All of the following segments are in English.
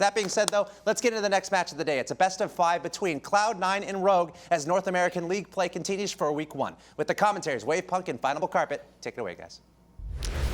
That being said, though, let's get into the next match of the day. It's a best-of-5 between CLOUD9 and Rogue as North American League play continues for Week 1. With the commentaries, Wave Punk and Final Carpet, take it away, guys.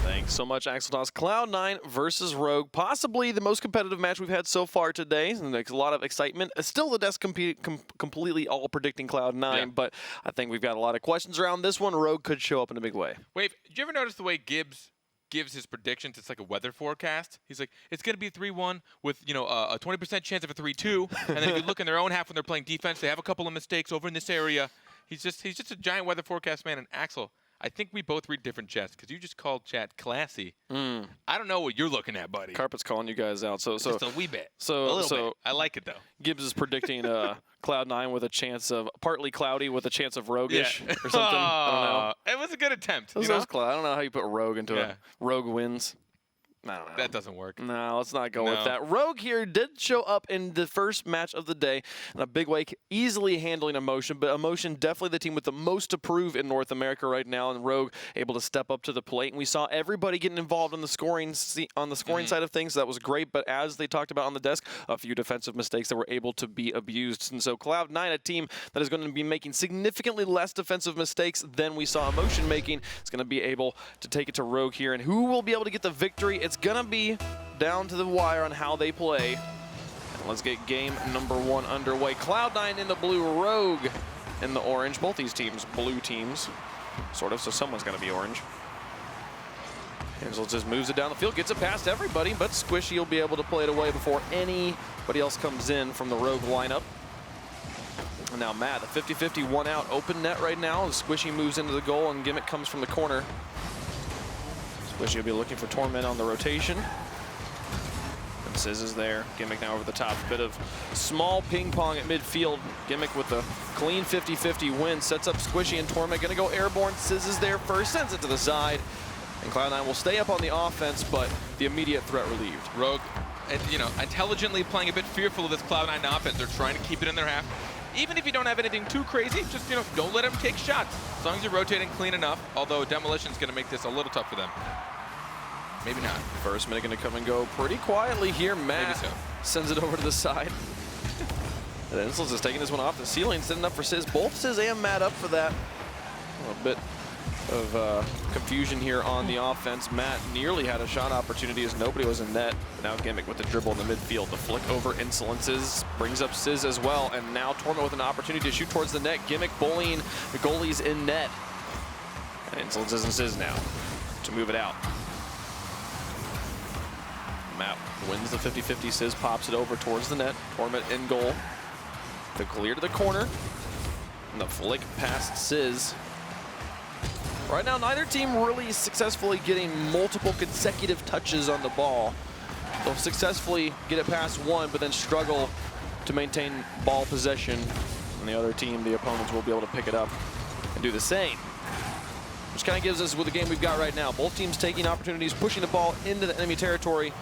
Thanks so much, Axel Toss. CLOUD9 versus Rogue, possibly the most competitive match we've had so far today. And there's a lot of excitement. Still the desk completely all predicting CLOUD9, but I think we've got a lot of questions around this one. Rogue could show up in a big way. Wave, did you ever notice the way Gibbs gives his predictions? It's like a weather forecast. He's like, it's going to be 3-1 with, you know, a 20% chance of a 3-2. And then if you look in their own half when they're playing defense, they have a couple of mistakes over in this area. He's just a giant weather forecast man. And Axel, I think we both read different chats because you just called chat classy. I don't know what you're looking at, buddy. Carpet's calling you guys out. So just a wee bit. A little bit. I like it, though. Gibbs is predicting CLOUD9 with a chance of partly cloudy with a chance of roguish or something. I don't know. It was a good attempt. I don't know how you put Rogue into a Rogue wins. I don't know. That doesn't work. No, let's not go with that. Rogue here did show up in the first match of the day in a big way, easily handling Emotion, but Emotion definitely the team with the most to prove in North America right now, and Rogue able to step up to the plate. And we saw everybody getting involved in the scoring side of things. That was great, but as they talked about on the desk, a few defensive mistakes that were able to be abused. And so CLOUD9, a team that is going to be making significantly less defensive mistakes than we saw Emotion making, is going to be able to take it to Rogue here. And who will be able to get the victory? It's going to be down to the wire on how they play. And let's get game number 1 underway. CLOUD9 in the blue, Rogue in the orange. Both these teams, blue teams, sort of, so someone's going to be orange. Hansel just moves it down the field, gets it past everybody, but Squishy will be able to play it away before anybody else comes in from the Rogue lineup. And now Matt, the 50-50 one out, open net right now. Squishy moves into the goal and Gimmick comes from the corner. Squishy will be looking for Torment on the rotation. And Sizz is there. Gimmick now over the top. A bit of small ping pong at midfield. Gimmick with the clean 50-50 win. Sets up Squishy and Torment. Gonna go airborne. Sizz is there first. Sends it to the side. And CLOUD9 will stay up on the offense, but the immediate threat relieved. Rogue, you know, intelligently playing a bit fearful of this CLOUD9 offense. They're trying to keep it in their half. Even if you don't have anything too crazy, just, you know, don't let them take shots. As long as you're rotating clean enough, although Demolition's going to make this a little tough for them. Maybe not. First minute going to come and go pretty quietly here. Matt sends it over to the side. And Insels is taking this one off the ceiling, setting up for Sizz. Both Sizz and Matt up for that. A bit of confusion here on the offense. Matt nearly had a shot opportunity as nobody was in net. Now Gimmick with the dribble in the midfield. The flick over Insolences brings up Sizz as well. And now Torment with an opportunity to shoot towards the net. Gimmick bullying the goalies in net. And Insolences and Sizz now to move it out. Matt wins the 50-50. Sizz pops it over towards the net. Torment in goal. The clear to the corner. And the flick past Sizz. Right now, neither team really successfully getting multiple consecutive touches on the ball. They'll successfully get it past one, but then struggle to maintain ball possession. And the other team, the opponents, will be able to pick it up and do the same. Which kind of gives us with the game we've got right now. Both teams taking opportunities, pushing the ball into the enemy territory,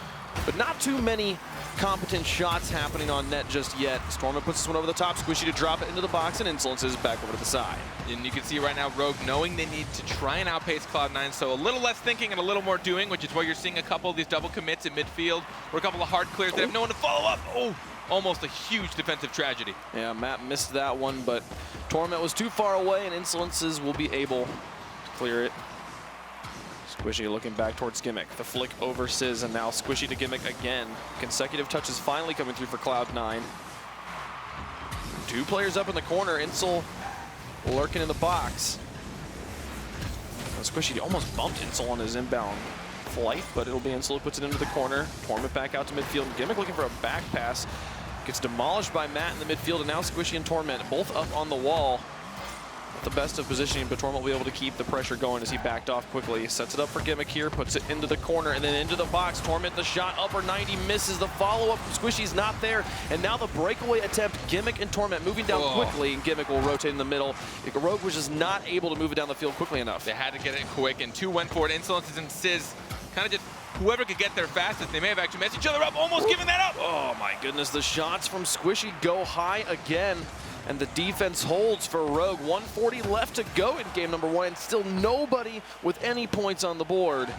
but not too many competent shots happening on net just yet. Stormman puts this one over the top, Squishy to drop it into the box, and Insolences back over to the side. And you can see right now Rogue knowing they need to try and outpace CLOUD9, so a little less thinking and a little more doing, which is why you're seeing a couple of these double commits in midfield, or a couple of hard clears that have no one to follow up. Oh, almost a huge defensive tragedy. Yeah, Matt missed that one, but Torment was too far away, and Insolences will be able to clear it. Squishy looking back towards Gimmick. The flick over Sizz, and now Squishy to Gimmick again. Consecutive touches finally coming through for CLOUD9. 2 players up in the corner. Insel lurking in the box. And Squishy almost bumped Insel on his inbound flight, but it'll be Insel who puts it into the corner. Torment back out to midfield. Gimmick looking for a back pass. Gets demolished by Matt in the midfield, and now Squishy and Torment both up on the wall. The best of positioning, but Torment will be able to keep the pressure going as he backed off quickly. Sets it up for Gimmick here, puts it into the corner and then into the box. Torment the shot, upper 90, misses. The follow-up from Squishy's not there. And now the breakaway attempt, Gimmick and Torment moving down quickly, and Gimmick will rotate in the middle. Rogue was just not able to move it down the field quickly enough. They had to get it quick, and 2 went for it. Insolences and Sizz kind of just whoever could get there fastest. They may have actually messed each other up, almost giving that up. Oh my goodness, the shots from Squishy go high again. And the defense holds for Rogue. 140 left to go in game number 1, and still nobody with any points on the board.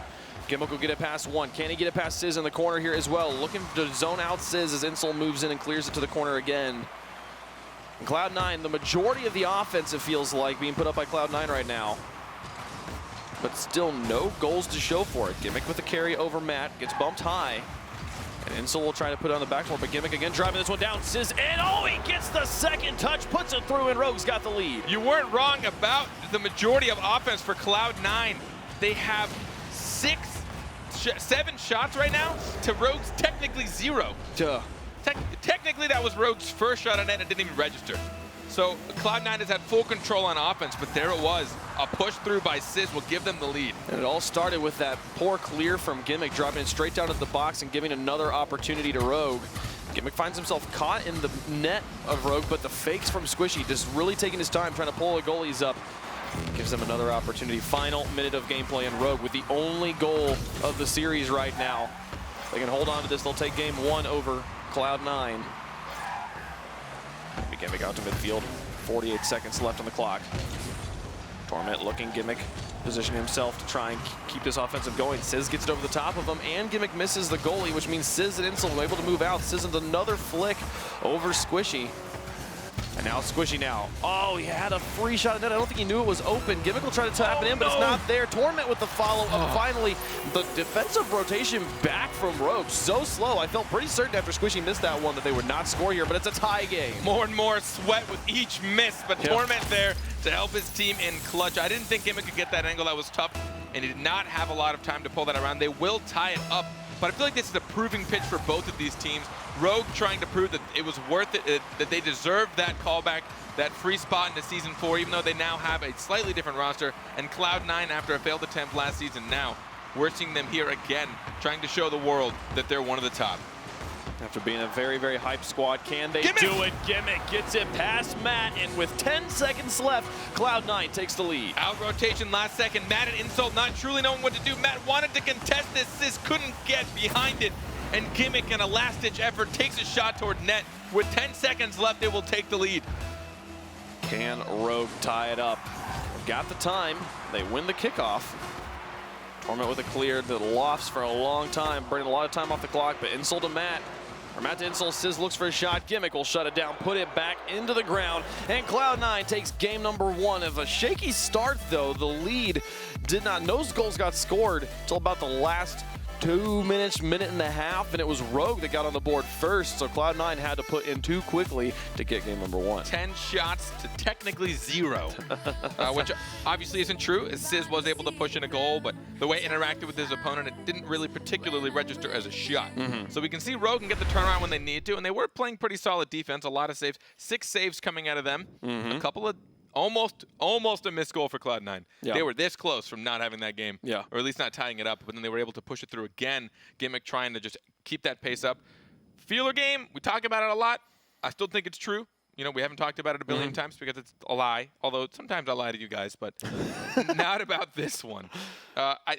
Gimmick will get it past one. Can he get it past Sizz in the corner here as well? Looking to zone out Sizz as Insel moves in and clears it to the corner again. And Cloud9, the majority of the offense, it feels like, being put up by Cloud9 right now. But still no goals to show for it. Gimmick with the carry over Matt, gets bumped high. And Insel will try to put it on the backboard, but Gimmick again driving this one down. Sizz, and oh, he gets the second touch, puts it through, and Rogue's got the lead. You weren't wrong about the majority of offense for Cloud9. They have 7 shots right now to Rogue's technically 0. Duh. Technically, that was Rogue's first shot on net and it didn't even register. So Cloud9 has had full control on offense, but there it was. A push through by Sizz will give them the lead. And it all started with that poor clear from Gimmick, dropping it straight down to the box and giving another opportunity to Rogue. Gimmick finds himself caught in the net of Rogue, but the fakes from Squishy, just really taking his time, trying to pull the goalies up. Gives them another opportunity. Final minute of gameplay, and Rogue with the only goal of the series right now. If they can hold on to this, they'll take game 1 over Cloud9. Gimmick out to midfield. 48 seconds left on the clock. Torment looking, Gimmick positioning himself to try and keep this offensive going. Sizz gets it over the top of him, and Gimmick misses the goalie, which means Sizz and Insel are able to move out. Sizz with another flick over Squishy. And now Squishy now. Oh, he had a free shot at net. I don't think he knew it was open. Gimmick will try to tap it in, but it's not there. Torment with the follow-up. Finally, the defensive rotation back from Rogue. So slow. I felt pretty certain after Squishy missed that one that they would not score here, but it's a tie game. More and more sweat with each miss, but Torment there to help his team in clutch. I didn't think Gimmick could get that angle. That was tough, and he did not have a lot of time to pull that around. They will tie it up, but I feel like this is a proving pitch for both of these teams. Rogue trying to prove that it was worth it, that they deserved that callback, that free spot into Season 4, even though they now have a slightly different roster. And Cloud9, after a failed attempt last season, now we're seeing them here again, trying to show the world that they're one of the top. After being a very, very hyped squad, can they do it? Gimmick gets it past Matt, and with 10 seconds left, Cloud9 takes the lead. Out rotation last second. Matt and Insult not truly knowing what to do. Matt wanted to contest this. Sizz couldn't get behind it. And Gimmick, in a last-ditch effort, takes a shot toward net. With 10 seconds left, they will take the lead. Can Rogue tie it up? Got the time. They win the kickoff. Torment with a clear that lofts for a long time, bringing a lot of time off the clock, but Insult to Matt. Or Matt to Insult, Sizz looks for a shot. Gimmick will shut it down, put it back into the ground, and Cloud9 takes game number 1. Of a shaky start, though, the lead did not, those goals got scored until about the last 2 minutes, minute and a half, and it was Rogue that got on the board first, so Cloud9 had to put in 2 quickly to get game number 1. 10 shots to technically 0, which obviously isn't true, as Sizz was able to push in a goal, but the way it interacted with his opponent, it didn't really particularly register as a shot. So we can see Rogue can get the turnaround when they need to, and they were playing pretty solid defense, a lot of saves, 6 saves coming out of them, a couple of almost a missed goal for Cloud9. Yeah. They were this close from not having that game, yeah, or at least not tying it up, but then they were able to push it through again. Gimmick trying to just keep that pace up. Feeler game, we talk about it a lot. I still think it's true. You know, we haven't talked about it a billion times because it's a lie, although sometimes I lie to you guys, but not about this one.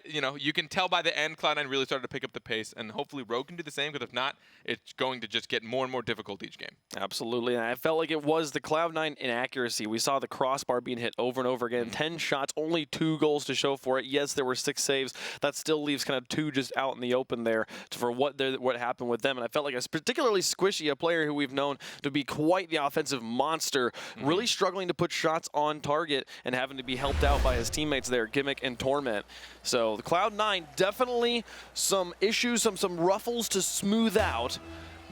You know, you can tell by the end, Cloud9 really started to pick up the pace, and hopefully Rogue can do the same, because if not, it's going to just get more and more difficult each game. Absolutely, and I felt like it was the Cloud9 inaccuracy. We saw the crossbar being hit over and over again. 10 shots, only 2 goals to show for it. Yes, there were 6 saves. That still leaves kind of 2 just out in the open there for what happened with them. And I felt like it's particularly Squishy, a player who we've known to be quite the offensive monster, really struggling to put shots on target and having to be helped out by his teammates there, Gimmick and Torment. So the Cloud9, definitely some issues, some ruffles to smooth out,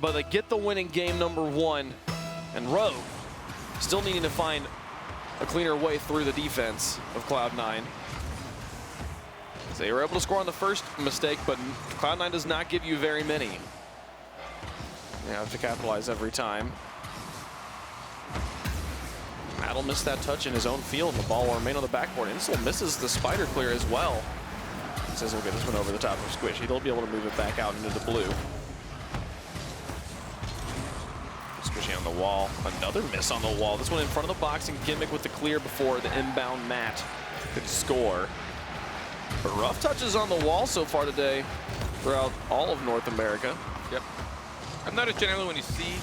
but they get the win in game number 1. And Rogue still needing to find a cleaner way through the defense of Cloud9. So they were able to score on the first mistake, but Cloud9 does not give you very many. You have to capitalize every time. Matt'll miss that touch in his own field, and the ball will remain on the backboard. Insel misses the spider clear as well. Says we'll get this one over the top of Squishy. They'll be able to move it back out into the blue. Squishy on the wall. Another miss on the wall. This one in front of the box, and Gimmick with the clear before the inbound Matt could score. But rough touches on the wall so far today throughout all of North America. Yep. I've noticed generally when you see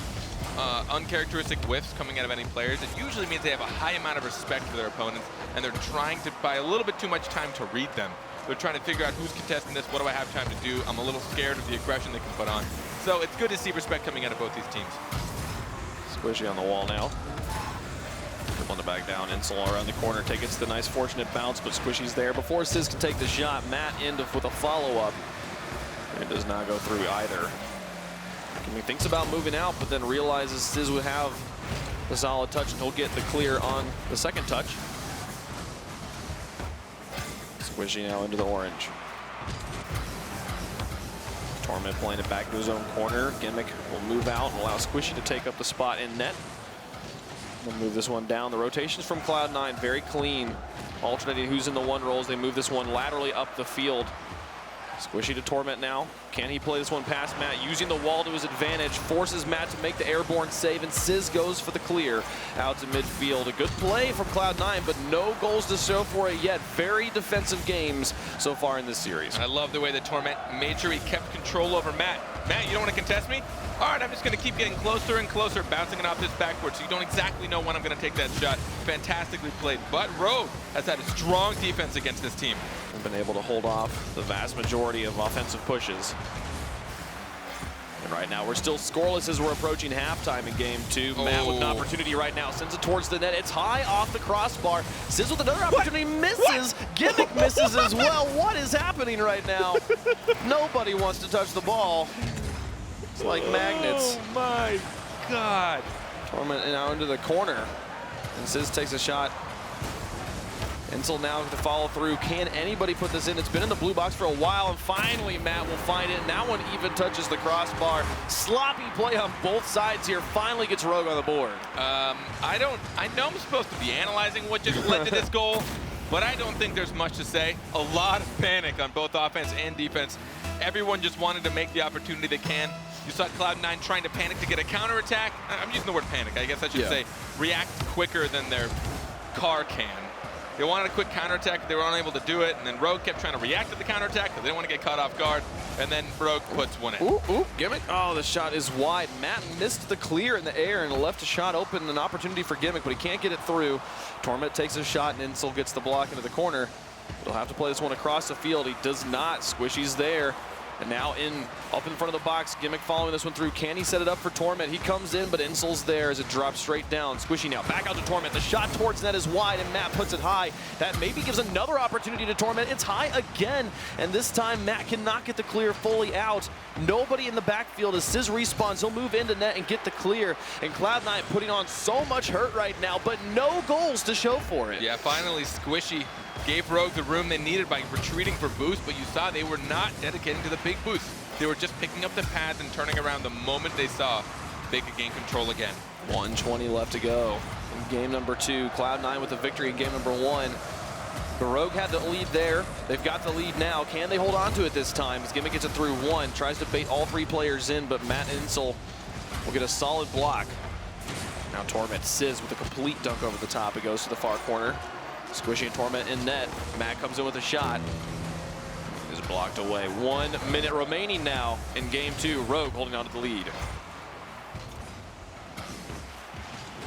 uncharacteristic whiffs coming out of any players, it usually means they have a high amount of respect for their opponents, and they're trying to buy a little bit too much time to read them. They're trying to figure out who's contesting this, what do I have time to do. I'm a little scared of the aggression they can put on. So it's good to see respect coming out of both these teams. Squishy on the wall now. On the back down, Insel around the corner, takes the nice fortunate bounce, but Squishy's there before Sizz can take the shot. Matt in with a follow-up. It does not go through either. He thinks about moving out, but then realizes Sizz would have the solid touch, and he'll get the clear on the second touch. Squishy now into the orange. Torment playing it back to his own corner. Gimmick will move out and allow Squishy to take up the spot in net. We'll move this one down. The rotations from Cloud9 very clean. Alternating who's in the one rolls. They move this one laterally up the field. Squishy to Torment now. Can he play this one past Matt? Using the wall to his advantage. Forces Matt to make the airborne save, and Sizz goes for the clear out to midfield. A good play from Cloud9, but no goals to show for it yet. Very defensive games so far in this series. And I love the way that Torment made sure he kept control over Matt. Matt, you don't want to contest me? All right, I'm just going to keep getting closer and closer, bouncing it off this backboard, so you don't exactly know when I'm going to take that shot. Fantastically played. But Rogue has had a strong defense against this team. We've been able to hold off the vast majority of offensive pushes. And right now, we're still scoreless as we're approaching halftime in game 2. Matt with an opportunity right now, sends it towards the net. It's high off the crossbar. Sizz with another opportunity, misses. Gimmick misses as well. What is happening right now? Nobody wants to touch the ball. It's like magnets. Oh my God. Torment now into the corner. And Sizz takes a shot. Insel now to follow through. Can anybody put this in? It's been in the blue box for a while, and finally Matt will find it. And that one even touches the crossbar. Sloppy play on both sides here. Finally gets Rogue on the board. I know I'm supposed to be analyzing what just led to this goal, but I don't think there's much to say. A lot of panic on both offense and defense. Everyone just wanted to make the opportunity they can. You saw Cloud9 trying to panic to get a counterattack. I'm using the word panic. I guess I should say react quicker than their car can. They wanted a quick counterattack. They were unable to do it. And then Rogue kept trying to react to the counterattack because they didn't want to get caught off guard. And then Rogue puts one in. Ooh, Gimmick. Oh, the shot is wide. Matt missed the clear in the air and left a shot open, an opportunity for Gimmick, but he can't get it through. Torment takes a shot, and Insel gets the block into the corner. He'll have to play this one across the field. He does not. Squishy's there. And now up in front of the box, Gimmick following this one through. Can he set it up for Torment? He comes in, but Insel's there as it drops straight down. Squishy now back out to Torment. The shot towards net is wide, and Matt puts it high. That maybe gives another opportunity to Torment. It's high again, and this time Matt cannot get the clear fully out. Nobody in the backfield as Sizz respawns. He'll move into net and get the clear. And Cloud9 putting on so much hurt right now, but no goals to show for it. Yeah, finally Squishy gave Rogue the room they needed by retreating for boost, but you saw they were not dedicating to the big boost. They were just picking up the pads and turning around the moment they saw they could gain control again. 1:20 left to go in game number 2. Cloud9 with the victory in game number 1. The Rogue had the lead there. They've got the lead now. Can they hold on to it this time? As Gimmick gets it through 1, tries to bait all 3 players in, but Matt Insel will get a solid block. Now Torment, Sizz with a complete dunk over the top. It goes to the far corner. Squishy and Torment in net. Matt comes in with a shot. Is blocked away. 1 minute remaining now in game 2. Rogue holding on to the lead.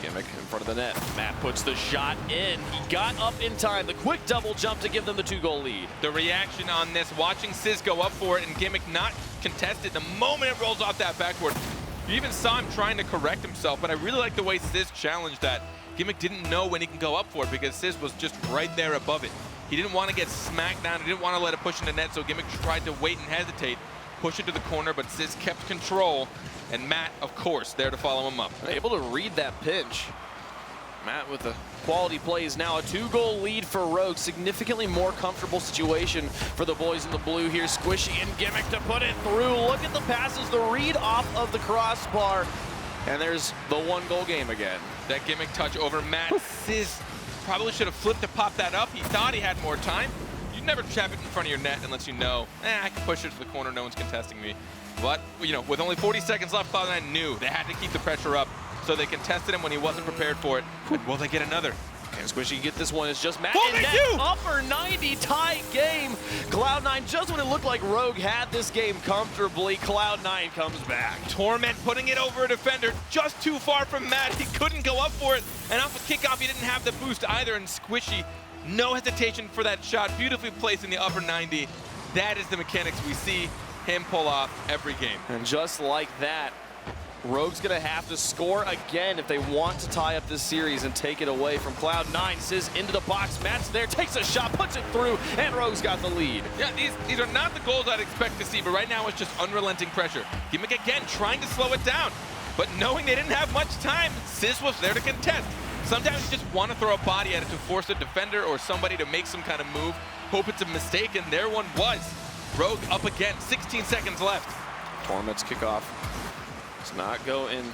Gimmick in front of the net. Matt puts the shot in. He got up in time. The quick double jump to give them the 2-goal lead. The reaction on this, watching Sizz go up for it and Gimmick not contested the moment it rolls off that backboard. You even saw him trying to correct himself, but I really like the way Sizz challenged that. Gimmick didn't know when he can go up for it because Sizz was just right there above it. He didn't want to get smacked down. He didn't want to let it push into net, so Gimmick tried to wait and hesitate, push it to the corner, but Sizz kept control. And Matt, of course, there to follow him up. Able to read that pinch. Matt with the quality plays now. A 2-goal lead for Rogue. Significantly more comfortable situation for the boys in the blue here. Squishy and Gimmick to put it through. Look at the passes, the read off of the crossbar. And there's the 1-goal game again. That Gimmick touch over Matt. Sizz probably should have flipped to pop that up. He thought he had more time. You never trap it in front of your net unless you know, I can push it to the corner, no one's contesting me. But, you know, with only 40 seconds left, Cloud9 knew they had to keep the pressure up, so they contested him when he wasn't prepared for it. And will they get another? Can Squishy get this one? It's just Matt in net. Upper 90 tie game. Cloud9, just when it looked like Rogue had this game comfortably, Cloud9 comes back. Torment putting it over a defender just too far from Matt. He couldn't go up for it. And off a kickoff, he didn't have the boost either. And Squishy No hesitation for that shot. Beautifully placed in the upper 90. That is the mechanics we see him pull off every game. And just like that, Rogue's going to have to score again if they want to tie up this series and take it away from Cloud9. Sizz into the box. Matt's there, takes a shot, puts it through, and Rogue's got the lead. Yeah, these are not the goals I'd expect to see, but right now it's just unrelenting pressure. Gimmick again trying to slow it down, but knowing they didn't have much time, Sizz was there to contest. Sometimes you just want to throw a body at it to force a defender or somebody to make some kind of move, hope it's a mistake, and there one was. Rogue up again, 16 seconds left. Torment's kickoff does not go in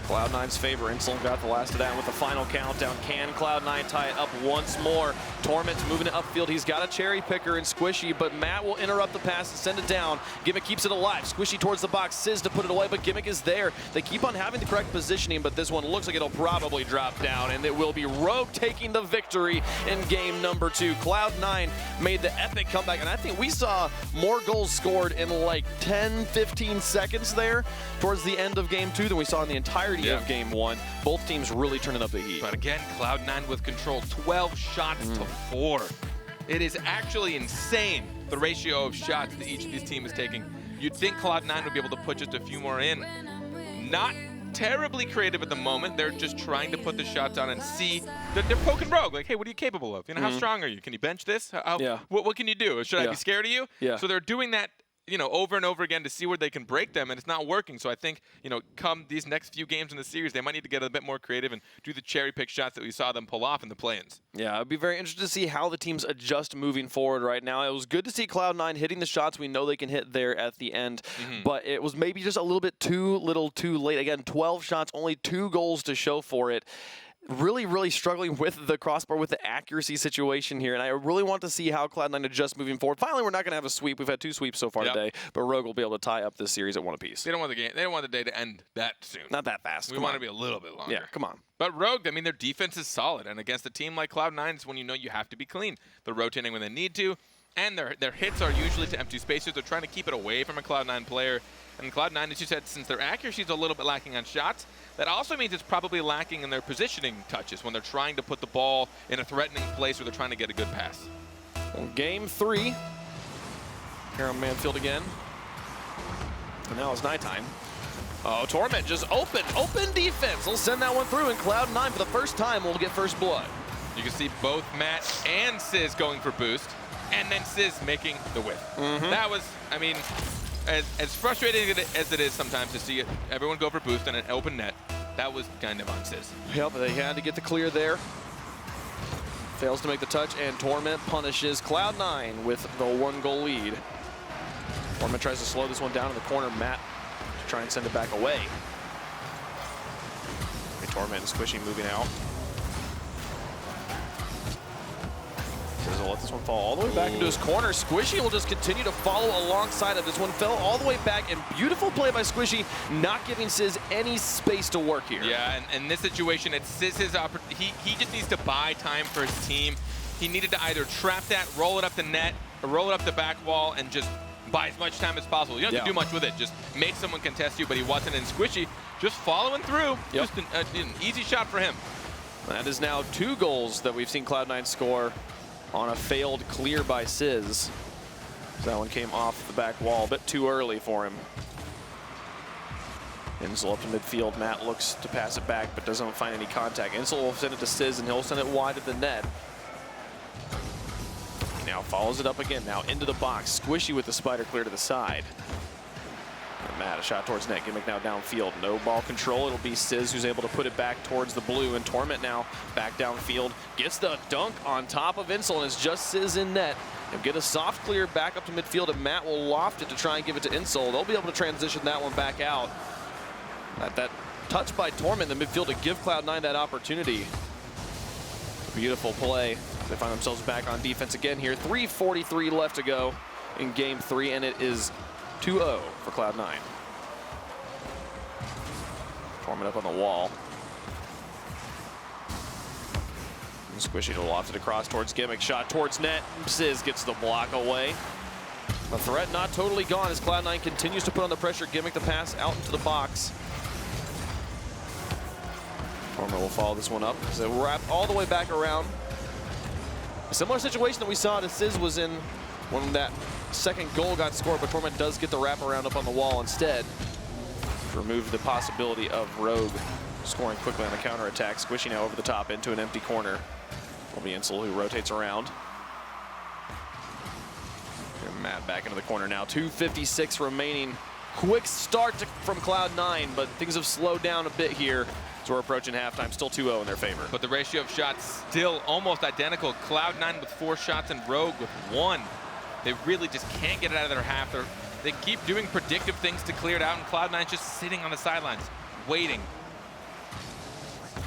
Cloud9's favor. Insel got the last of that with the final countdown. Can Cloud9 tie it up once more? Torment's moving it upfield. He's got a cherry picker in Squishy, but Matt will interrupt the pass and send it down. Gimmick keeps it alive. Squishy towards the box. Sizz to put it away, but Gimmick is there. They keep on having the correct positioning, but this one looks like it'll probably drop down, and it will be Rogue taking the victory in game number 2. Cloud9 made the epic comeback, and I think we saw more goals scored in like 10, 15 seconds there towards the end of game 2 than we saw in the entirety of game 1. Both teams really turning up the heat. But again, Cloud9 with control, 12 shots to 4. It is actually insane, the ratio of shots that each of these teams is taking. You'd think Cloud9 would be able to put just a few more in. Not terribly creative at the moment. They're just trying to put the shots on and see that they're poking Rogue. Like, hey, what are you capable of? You know, how strong are you? Can you bench this? What can you do? Should I be scared of you? Yeah. So they're doing that, you know, over and over again to see where they can break them, and it's not working. So I think, you know, come these next few games in the series, they might need to get a bit more creative and do the cherry pick shots that we saw them pull off in the play-ins. Yeah, it'd be very interesting to see how the teams adjust moving forward right now. It was good to see Cloud9 hitting the shots we know they can hit there at the end, but it was maybe just a little bit too late. Again, 12 shots, only 2 goals to show for it. Really struggling with the crossbar, with the accuracy situation here, and I really want to see how Cloud9 adjusts moving forward. Finally, we're not going to have a sweep. We've had 2 sweeps so far today, but Rogue will be able to tie up this series at 1 apiece. They don't want the game. They don't want the day to end that soon. Not that fast. We want to be a little bit longer. Yeah, come on. But Rogue, I mean, their defense is solid, and against a team like Cloud9, it's when you know you have to be clean. They're rotating when they need to, and their hits are usually to empty spaces. They're trying to keep it away from a Cloud9 player. And Cloud9, as you said, since their accuracy is a little bit lacking on shots, that also means it's probably lacking in their positioning touches when they're trying to put the ball in a threatening place or they're trying to get a good pass. Well, game 3, here on Manfield again. And now it's nighttime. Oh, Torment just open defense. They'll send that one through, and Cloud9 for the first time will get first blood. You can see both Matt and Sizz going for boost, and then Sizz making the whiff. That was, I mean, as frustrating as it is sometimes to see everyone go for boost and an open net, that was kind of on Sizz. Yep, they had to get the clear there. Fails to make the touch, and Torment punishes Cloud9 with the 1-goal lead. Torment tries to slow this one down in the corner. Matt to try and send it back away. Okay, Torment and Squishy moving out. Sizz will let this one fall all the way back into his corner. Squishy will just continue to follow alongside of this one. Fell all the way back, and beautiful play by Squishy, not giving Sizz any space to work here. Yeah, and in this situation, it's Sizz's opportunity. He just needs to buy time for his team. He needed to either trap that, roll it up the net, or roll it up the back wall, and just buy as much time as possible. You don't have to do much with it. Just make someone contest you, but he wasn't. And Squishy just following through. Just an easy shot for him. That is now 2 goals that we've seen Cloud9 score on a failed clear by Sizz. So that one came off the back wall a bit too early for him. Insel up to midfield. Matt looks to pass it back, but doesn't find any contact. Insel will send it to Sizz, and he'll send it wide of the net. Now follows it up again. Now into the box. Squishy with the spider clear to the side. And Matt, a shot towards net. Gimmick now downfield. No ball control. It'll be Sizz who's able to put it back towards the blue. And Torment now back downfield. Gets the dunk on top of Insel, and it's just Sizz in net. He'll get a soft clear back up to midfield, and Matt will loft it to try and give it to Insel. They'll be able to transition that one back out. That touch by Torment in the midfield to give Cloud9 that opportunity. Beautiful play. They find themselves back on defense again here. 3:43 left to go in game 3, and it is 2-0 for Cloud9. Torment up on the wall. And Squishy to loft it across towards Gimmick. Shot towards net. Sizz gets the block away. The threat not totally gone as Cloud9 continues to put on the pressure. Gimmick the pass out into the box. Torment will follow this one up. So wrap all the way back around. A similar situation that we saw to Sizz was in when that second goal got scored, but Torment does get the wraparound up on the wall instead to remove the possibility of Rogue scoring quickly on the counterattack. Squishy now over the top into an empty corner. Will be Insel who rotates around. And Matt back into the corner now. 2:56 remaining. Quick start from Cloud9, but things have slowed down a bit here. So we're approaching halftime, still 2-0 in their favor. But the ratio of shots still almost identical. Cloud9 with 4 shots and Rogue with 1. They really just can't get it out of their half. They keep doing predictive things to clear it out, and Cloud9's just sitting on the sidelines, waiting.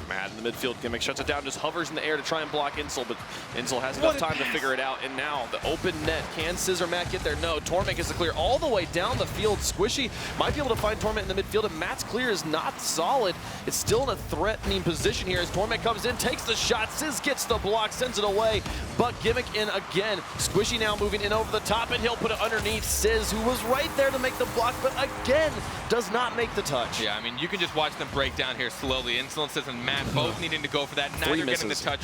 Matt in the midfield, Gimmick shuts it down, just hovers in the air to try and block Insel, but Insel has enough time to figure it out. And now the open net. Can Sizz or Matt get there? No. Torment gets the clear all the way down the field. Squishy might be able to find Torment in the midfield, and Matt's clear is not solid. It's still in a threatening position here as Torment comes in, takes the shot. Sizz gets the block, sends it away, but Gimmick in again. Squishy now moving in over the top, and he'll put it underneath Sizz, who was right there to make the block, but again, does not make the touch. Yeah, I mean, you can just watch them break down here slowly. Insel and Sizz and Matt both needing to go for that. Neither getting the touch.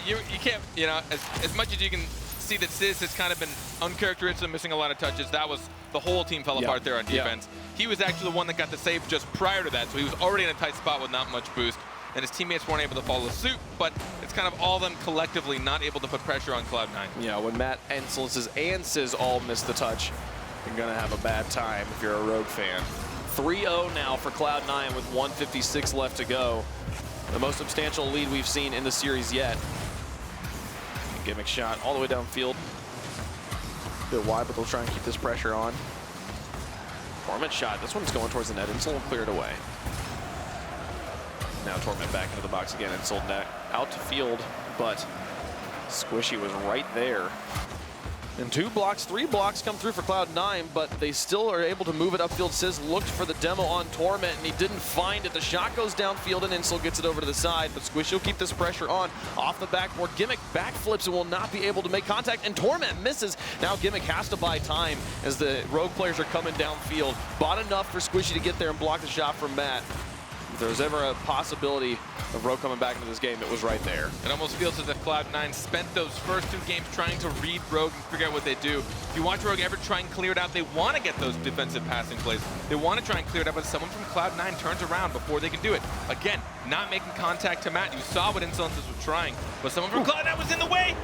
You can't, you know, as much as you can see that Sizz has kind of been uncharacteristic, missing a lot of touches. That was the whole team fell apart there on defense. He was actually the one that got the save just prior to that, so he was already in a tight spot with not much boost, and his teammates weren't able to follow suit, but it's kind of all of them collectively not able to put pressure on Cloud9. Yeah, when Matt, Insel, and Sizz all miss the touch, you're gonna have a bad time if you're a Rogue fan. 3-0 now for Cloud9 with 1:56 left to go. The most substantial lead we've seen in the series yet. Gimmick shot all the way downfield. A bit wide, but they'll try and keep this pressure on. Torment shot. This one's going towards the net. Insel will clear it away. Now Torment back into the box again. Insel net out to field, but Squishy was right there. And 2 blocks, 3 blocks come through for Cloud9, but they still are able to move it upfield. Sizz looked for the demo on Torment, and he didn't find it. The shot goes downfield, and Insel gets it over to the side, but Squishy will keep this pressure on. Off the backboard, Gimmick backflips and will not be able to make contact, and Torment misses. Now Gimmick has to buy time as the Rogue players are coming downfield. Bought enough for Squishy to get there and block the shot from Matt. If there was ever a possibility of Rogue coming back into this game, it was right there. It almost feels as if Cloud9 spent those first 2 games trying to read Rogue and figure out what they do. If you watch Rogue ever try and clear it out, they want to get those defensive passing plays. They want to try and clear it out, but someone from Cloud9 turns around before they can do it. Again, not making contact to Matt. You saw what Insolences was trying, but someone from Cloud9 was in the way.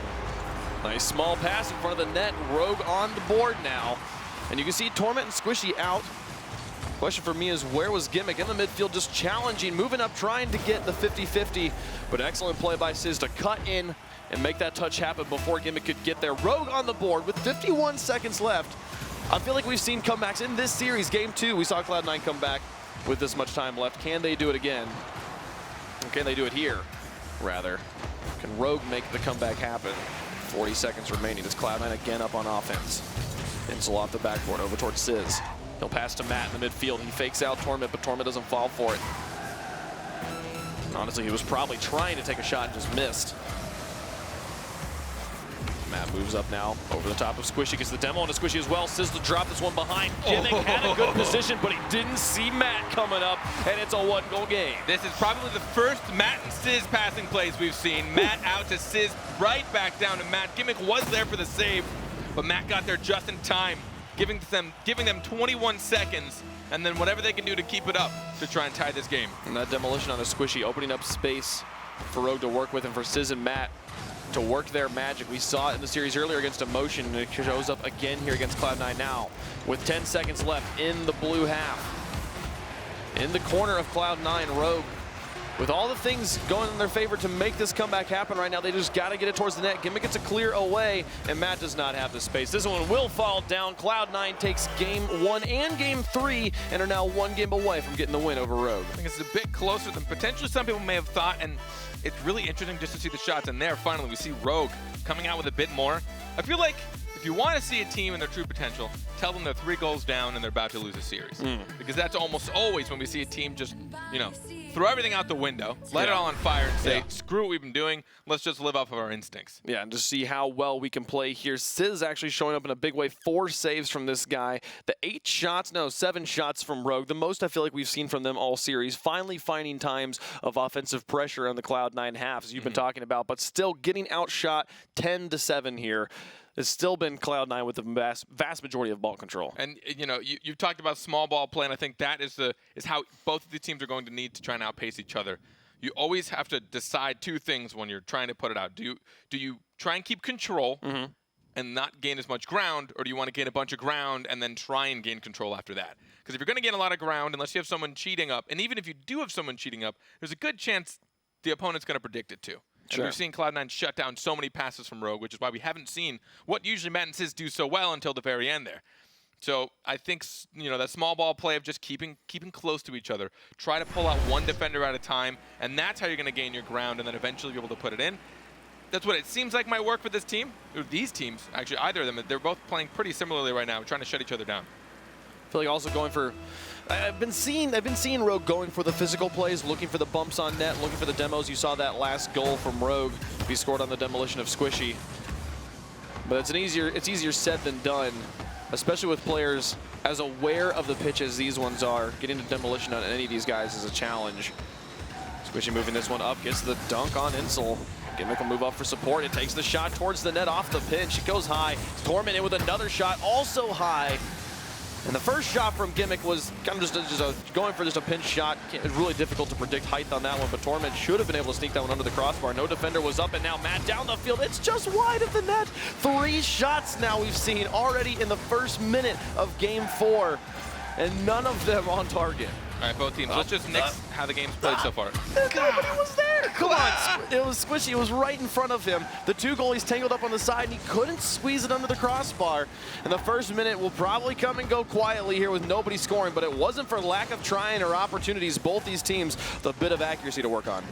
Nice small pass in front of the net. Rogue on the board now. And you can see Torment and Squishy out. Question for me is, where was Gimmick? In the midfield, just challenging, moving up, trying to get the 50-50. But excellent play by Sizz to cut in and make that touch happen before Gimmick could get there. Rogue on the board with 51 seconds left. I feel like we've seen comebacks in this series. Game 2, we saw Cloud9 come back with this much time left. Can they do it again? Or can they do it here, rather? Can Rogue make the comeback happen? 40 seconds remaining. It's Cloud9 again up on offense. Insel off the backboard, over towards Sizz. He'll pass to Matt in the midfield. He fakes out Torment, but Torment doesn't fall for it. Honestly, he was probably trying to take a shot and just missed. Matt moves up now, over the top of Squishy, gets the demo on Squishy as well. Sizz to drop this one behind. Gimmick had a good position, but he didn't see Matt coming up, and it's a 1-goal game. This is probably the first Matt and Sizz passing plays we've seen. Matt out to Sizz, right back down to Matt. Gimmick was there for the save, but Matt got there just in time, giving them 21 seconds, and then whatever they can do to keep it up to try and tie this game. And that demolition on a Squishy, opening up space for Rogue to work with and for Sizz and Matt to work their magic. We saw it in the series earlier against Emotion, and it shows up again here against Cloud9 now with 10 seconds left in the blue half. In the corner of Cloud9, Rogue, with all the things going in their favor to make this comeback happen right now, they just got to get it towards the net. Gimmick gets a clear away, and Matt does not have the space. This one will fall down. Cloud9 takes game 1 and game 3 and are now 1 game away from getting the win over Rogue. I think it's a bit closer than potentially some people may have thought, and it's really interesting just to see the shots. And there, finally, we see Rogue coming out with a bit more. I feel like if you want to see a team in their true potential, tell them they're 3 goals down and they're about to lose a series. Because that's almost always when we see a team just, you know, throw everything out the window, let it all on fire, and say, screw what we've been doing. Let's just live off of our instincts. Yeah, and just see how well we can play here. Sizz actually showing up in a big way. 4 saves from this guy. The 7 shots from Rogue. The most I feel like we've seen from them all series. Finally finding times of offensive pressure on the Cloud9 half, as you've been talking about, but still getting outshot 10-7 here. It's still been Cloud9 with the vast majority of ball control. And you know, you've talked about small ball play, and I think that is how both of the teams are going to need to try and outpace each other. You always have to decide 2 things when you're trying to put it out. Do you try and keep control and not gain as much ground, or do you want to gain a bunch of ground and then try and gain control after that? Because if you're going to gain a lot of ground, unless you have someone cheating up, and even if you do have someone cheating up, there's a good chance the opponent's going to predict it too. And we've seen Cloud9 shut down so many passes from Rogue, which is why we haven't seen what usually Matt and Sizz do so well until the very end there. So I think, you know, that small ball play of just keeping close to each other. Try to pull out one defender at a time, and that's how you're going to gain your ground and then eventually be able to put it in. That's what it seems like might work for this team. Or these teams, actually, either of them. They're both playing pretty similarly right now, trying to shut each other down. I feel like also going for, I've been seeing Rogue going for the physical plays, looking for the bumps on net, looking for the demos. You saw that last goal from Rogue. He scored on the demolition of Squishy. But it's easier said than done, especially with players as aware of the pitch as these ones are. Getting to demolition on any of these guys is a challenge. Squishy moving this one up, gets the dunk on Insel. Gimmick will move up for support. It takes the shot towards the net off the pinch. It goes high. Torment in with another shot, also high. And the first shot from Gimmick was kind of just going for just a pinch shot. It's really difficult to predict height on that one, but Torment should have been able to sneak that one under the crossbar. No defender was up, and now Matt down the field. It's just wide of the net. 3 shots now we've seen already in the first minute of Game 4, and none of them on target. All right, both teams. Let's just nix how the game's played so far. Nobody was there. Come on. It was Squishy. It was right in front of him. The 2 goalies tangled up on the side, and he couldn't squeeze it under the crossbar. And the first minute will probably come and go quietly here with nobody scoring, but it wasn't for lack of trying or opportunities. Both these teams with a bit of accuracy to work on.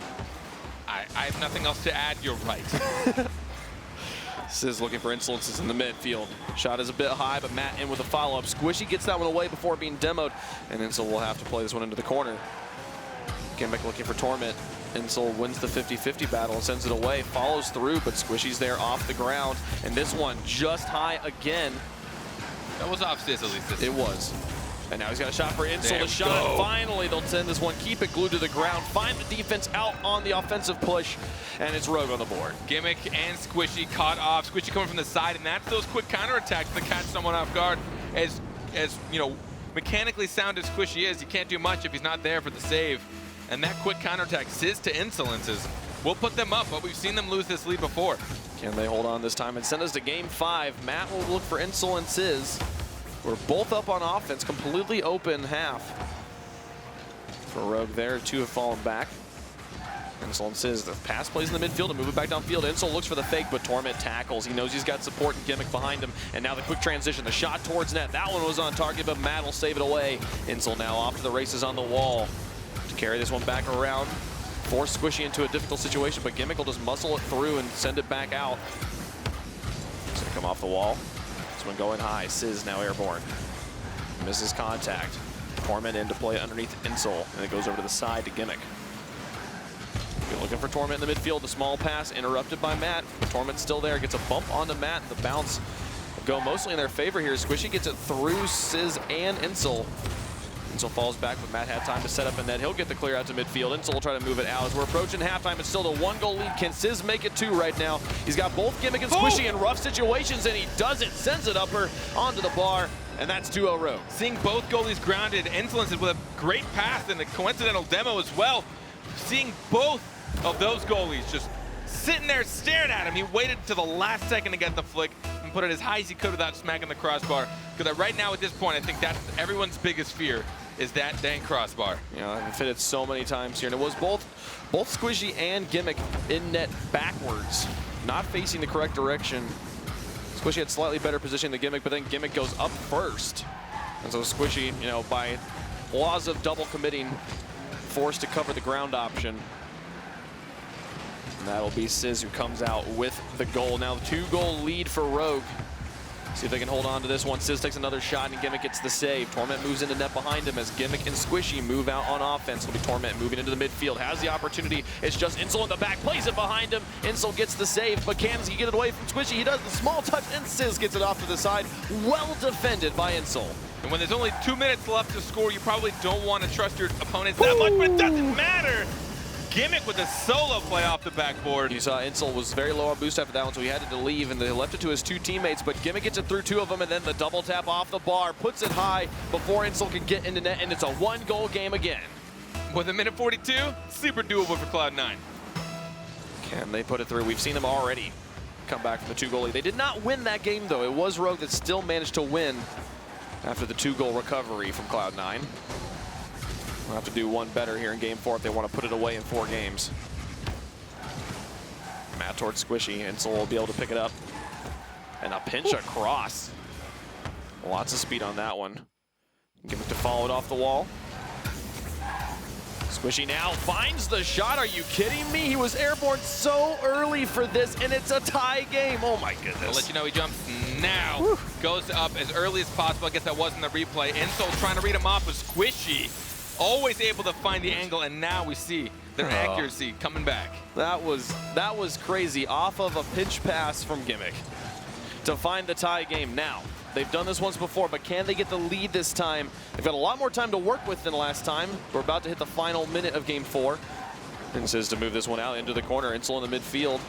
I have nothing else to add. You're right. Sizz looking for insolences in the midfield. Shot is a bit high, but Matt in with a follow-up. Squishy gets that one away before being demoed, and Insel will have to play this one into the corner. Gimmick looking for Torment. Insel wins the 50-50 battle and sends it away, follows through, but Squishy's there off the ground, and this one just high again. That was off Sizz, at least. It was. And now he's got a shot for Insel. The shot, finally, they'll send this one, keep it glued to the ground, find the defense out on the offensive push, and it's Rogue on the board. Gimmick and Squishy caught off. Squishy coming from the side, and that's those quick counterattacks that catch someone off guard. As you know, mechanically sound as Squishy is, he can't do much if he's not there for the save. And that quick counterattack, Sizz to insolences, will put them up, but we've seen them lose this lead before. Can they hold on this time and send us to Game 5? Matt will look for Insel and Sizz. We're both up on offense, completely open half. For Rogue there, 2 have fallen back. Insel and Sizz, the pass plays in the midfield and move it back downfield. Insel looks for the fake, but Torment tackles. He knows he's got support and Gimmick behind him. And now the quick transition, the shot towards net. That one was on target, but Matt will save it away. Insel now off to the races on the wall. To carry this one back around, force Squishy into a difficult situation, but Gimmick will just muscle it through and send it back out. It's gonna come off the wall. This one going high. Sizz now airborne. Misses contact. Torment in to play underneath Insel, and it goes over to the side to Gimmick. You're looking for Torment in the midfield. The small pass interrupted by Matt. Torment's still there. Gets a bump onto Matt. The bounce will go mostly in their favor here. Squishy gets it through Sizz and Insel. Insel falls back, but Matt had time to set up a net. He'll get the clear out to midfield. Insel will try to move it out. As we're approaching halftime, it's still the 1-goal lead. Can Sizz make it 2 right now? He's got both Gimmick and Squishy in rough situations, and he does it. Sends it upper onto the bar, and that's 2-0 Rogue. Seeing both goalies grounded, insolences with a great pass and a coincidental demo as well. Seeing both of those goalies just sitting there staring at him. He waited to the last second to get the flick and put it as high as he could without smacking the crossbar. Because right now at this point, I think that's everyone's biggest fear, is that dang crossbar. Yeah, I've hit it so many times here. And it was both Squishy and Gimmick in net backwards, not facing the correct direction. Squishy had slightly better position than Gimmick, but then Gimmick goes up first. And so Squishy, you know, by laws of double committing, forced to cover the ground option. And that'll be Sizz who comes out with the goal. Now the 2-goal lead for Rogue. See if they can hold on to this one. Sizz takes another shot, and Gimmick gets the save. Torment moves into net behind him as Gimmick and Squishy move out on offense. It'll be Torment moving into the midfield. Has the opportunity. It's just Insel in the back. Plays it behind him. Insel gets the save, but can he get it away from Squishy? He does. The small touch, and Sizz gets it off to the side. Well defended by Insel. And when there's only 2 minutes left to score, you probably don't want to trust your opponents that much, but it doesn't matter. Gimmick with a solo play off the backboard. You saw Insel was very low on boost after that one, so he had to leave, and they left it to his 2 teammates, but Gimmick gets it through 2 of them, and then the double tap off the bar, puts it high before Insel can get into net, and it's a 1-goal game again. With a minute 42, super doable for Cloud9. Can they put it through? We've seen them already come back from the 2-goal lead. They did not win that game, though. It was Rogue that still managed to win after the 2-goal recovery from Cloud9. We'll have to do one better here in game 4 if they want to put it away in 4 games. Matt towards Squishy. Insel will be able to pick it up. And a pinch across. Lots of speed on that one. Gimmick to follow it off the wall. Squishy now finds the shot. Are you kidding me? He was airborne so early for this, and it's a tie game. Oh my goodness. I'll let you know he jumps now. Whew. Goes up as early as possible. I guess that wasn't the replay. Insel trying to read him off with Squishy. Always able to find the angle, and now we see their accuracy coming back. That was crazy. Off of a pinch pass from Gimmick to find the tie game. Now, they've done this once before, but can they get the lead this time? They've got a lot more time to work with than last time. We're about to hit the final minute of game 4. And says to move this one out into the corner. Insel in the midfield.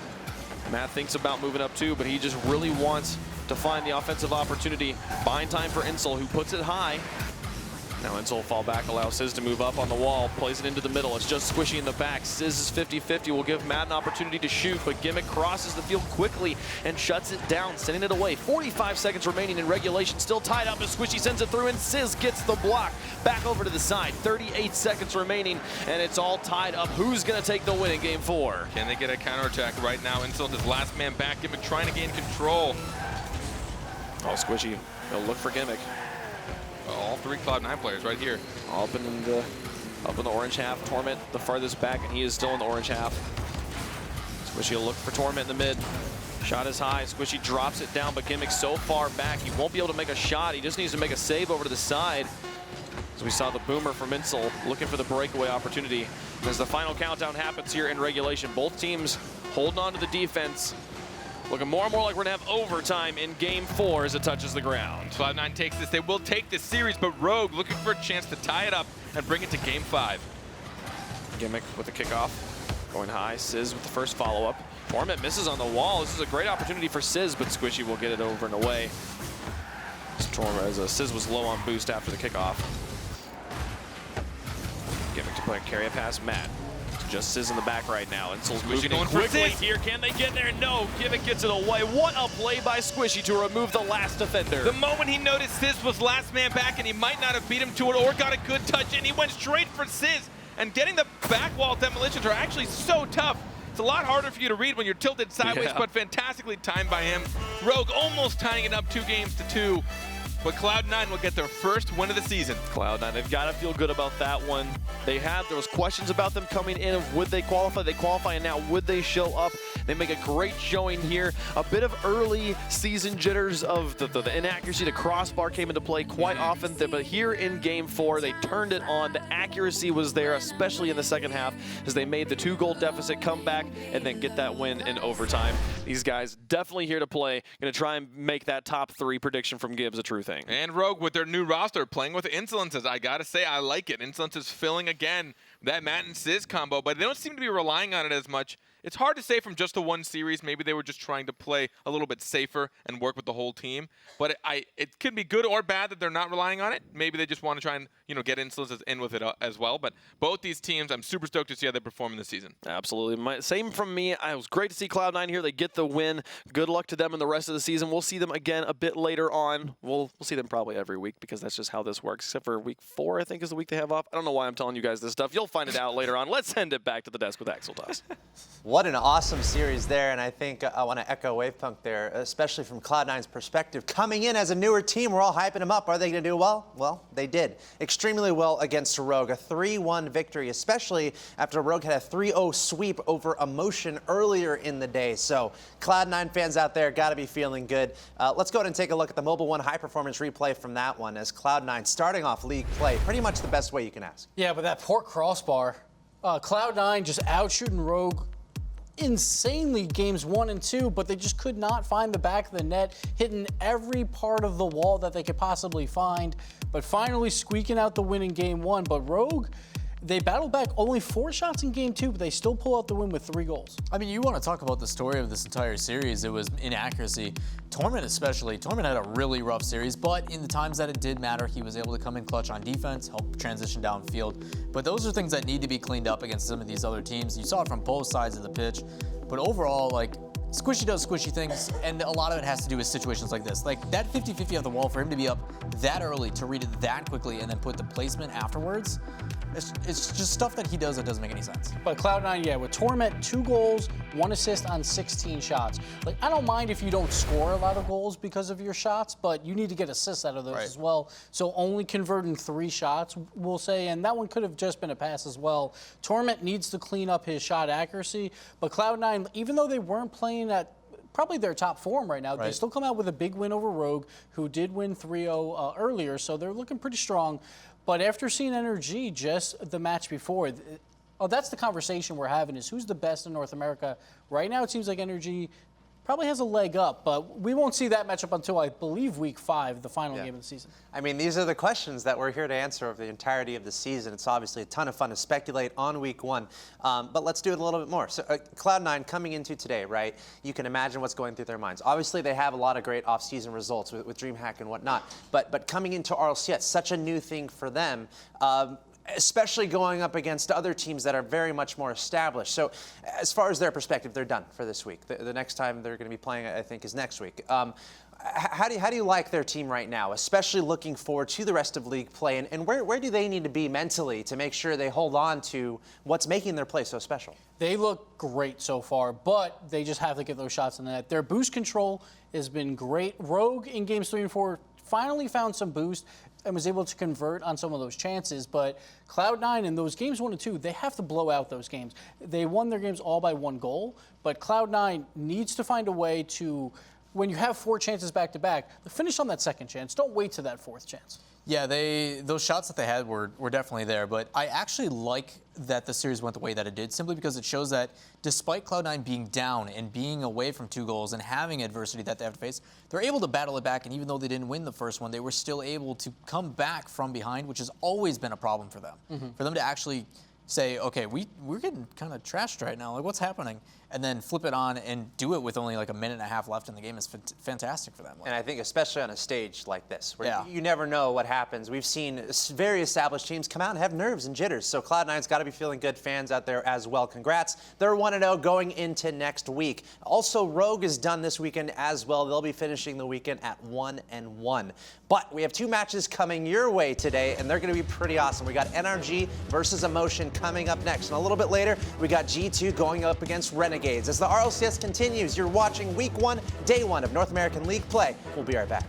Matt thinks about moving up too, but he just really wants to find the offensive opportunity. Buying time for Insel, who puts it high. Now Insel will fall back, allow Sizz to move up on the wall, plays it into the middle. It's just Squishy in the back. Sizz is 50-50, will give Matt an opportunity to shoot, but Gimmick crosses the field quickly and shuts it down, sending it away. 45 seconds remaining in regulation, still tied up as Squishy sends it through, and Sizz gets the block. Back over to the side, 38 seconds remaining, and it's all tied up. Who's going to take the win in game 4? Can they get a counterattack right now? Insel is last man back. Gimmick trying to gain control. Oh, Squishy, they'll look for Gimmick. All 3 Cloud9 players right here. Up in the orange half. Torment the farthest back, and he is still in the orange half. Squishy will look for Torment in the mid. Shot is high. Squishy drops it down, but Gimmick's so far back, he won't be able to make a shot. He just needs to make a save over to the side. As we saw the boomer from Insel looking for the breakaway opportunity. As the final countdown happens here in regulation, both teams holding on to the defense. Looking more and more like we're going to have overtime in game 4 as it touches the ground. Cloud9 takes this. They will take this series, but Rogue looking for a chance to tie it up and bring it to game 5. Gimmick with the kickoff. Going high. Sizz with the first follow-up. Torment misses on the wall. This is a great opportunity for Sizz, but Squishy will get it over and away. As Sizz was low on boost after the kickoff. Gimmick to play a carry pass. Matt. Just Sizz in the back right now. Insel's moving in quickly here. Can they get there? No. Gimmick gets it away. What a play by Squishy to remove the last defender. The moment he noticed Sizz was last man back and he might not have beat him to it or got a good touch in, he went straight for Sizz. And getting the back wall demolitions are actually so tough. It's a lot harder for you to read when you're tilted sideways, but fantastically timed by him. Rogue almost tying it up 2-2. But Cloud9 will get their first win of the season. Cloud9, they've got to feel good about that one. There was questions about them coming in of would they qualify? They qualify, and now would they show up? They make a great showing here. A bit of early season jitters of the inaccuracy. The crossbar came into play quite often, but here in game 4, they turned it on. The accuracy was there, especially in the second half, as they made the 2-goal deficit come back and then get that win in overtime. These guys definitely here to play. Going to try and make that top 3 prediction from Gibbs a true thing. And Rogue with their new roster playing with Insolences. I gotta say, I like it. Insolence is filling again that Matt and Sizz combo, but they don't seem to be relying on it as much. It's hard to say from just the one series. Maybe they were just trying to play a little bit safer and work with the whole team. But it can be good or bad that they're not relying on it. Maybe they just want to try and get Insolences in with it as well. But both these teams, I'm super stoked to see how they perform in this season. Absolutely. Same from me. It was great to see Cloud9 here. They get the win. Good luck to them in the rest of the season. We'll see them again a bit later on. We'll see them probably every week because that's just how this works. Except for week 4, I think, is the week they have off. I don't know why I'm telling you guys this stuff. You'll find it out later on. Let's send it back to the desk with Axel Toss. What an awesome series there, and I think I want to echo Wavepunk there, especially from Cloud9's perspective. Coming in as a newer team, we're all hyping them up. Are they going to do well? Well, they did. Extremely well against Rogue. A 3-1 victory, especially after Rogue had a 3-0 sweep over Emotion earlier in the day. So Cloud9 fans out there got to be feeling good. Let's go ahead and take a look at the Mobile One high-performance replay from that one as Cloud9 starting off league play pretty much the best way you can ask. Yeah, but that port crossbar, Cloud9 just out-shooting Rogue insanely games 1 and 2, but they just could not find the back of the net, hitting every part of the wall that they could possibly find, but finally squeaking out the win in game 1. But Rogue, they battled back only 4 shots in game 2, but they still pull out the win with 3 goals. I mean, you want to talk about the story of this entire series. It was inaccuracy. Torment especially. Torment had a really rough series, but in the times that it did matter, he was able to come in clutch on defense, help transition downfield. But those are things that need to be cleaned up against some of these other teams. You saw it from both sides of the pitch. But overall, like, Squishy does squishy things, and a lot of it has to do with situations like this. Like, that 50-50 off the wall, for him to be up that early, to read it that quickly, and then put the placement afterwards, it's just stuff that he does that doesn't make any sense. But Cloud9, yeah, with Torment, 2 goals, 1 assist on 16 shots. Like, I don't mind if you don't score a lot of goals because of your shots, but you need to get assists out of those as well. So only converting 3 shots, we'll say, and that one could have just been a pass as well. Torment needs to clean up his shot accuracy, but Cloud9, even though they weren't playing at probably their top form right now, they still come out with a big win over Rogue, who did win 3-0 earlier, so they're looking pretty strong. But after seeing NRG just the match before, that's the conversation we're having, is who's the best in North America. Right now it seems like NRG probably has a leg up, but we won't see that matchup until, I believe, week 5, the final game of the season. I mean, these are the questions that we're here to answer over the entirety of the season. It's obviously a ton of fun to speculate on week 1, but let's do it a little bit more. So Cloud9 coming into today, right, you can imagine what's going through their minds. Obviously, they have a lot of great off-season results with DreamHack and whatnot, but coming into RLCS, such a new thing for them, especially going up against other teams that are very much more established. So as far as their perspective, they're done for this week. The next time they're going to be playing, I think, is next week. How do you like their team right now, especially looking forward to the rest of league play? And where do they need to be mentally to make sure they hold on to what's making their play so special? They look great so far, but they just have to get those shots in the net. Their boost control has been great. Rogue in games 3 and 4 finally found some boost and was able to convert on some of those chances, but Cloud9 in those games 1 and 2, they have to blow out those games. They won their games all by 1 goal, but Cloud9 needs to find a way to, when you have 4 chances back-to-back, finish on that second chance. Don't wait to that 4th chance. Yeah, those shots that they had were definitely there, but I actually like that the series went the way that it did, simply because it shows that despite Cloud9 being down and being away from 2 goals and having adversity that they have to face, they're able to battle it back, and even though they didn't win the first one, they were still able to come back from behind, which has always been a problem for them. For them to actually say, okay, we're getting kind of trashed right now, like what's happening? And then flip it on and do it with only like a minute and a half left in the game is fantastic for them. And I think especially on a stage like this, where you never know what happens. We've seen very established teams come out and have nerves and jitters, so Cloud9's got to be feeling good. Fans out there as well, congrats. They're 1-0 going into next week. Also, Rogue is done this weekend as well. They'll be finishing the weekend at 1-1. But we have 2 matches coming your way today, and they're going to be pretty awesome. We got NRG versus Emotion coming up next, and a little bit later, we got G2 going up against Renegades. As the RLCS continues, you're watching Week 1, Day 1 of North American League play. We'll be right back.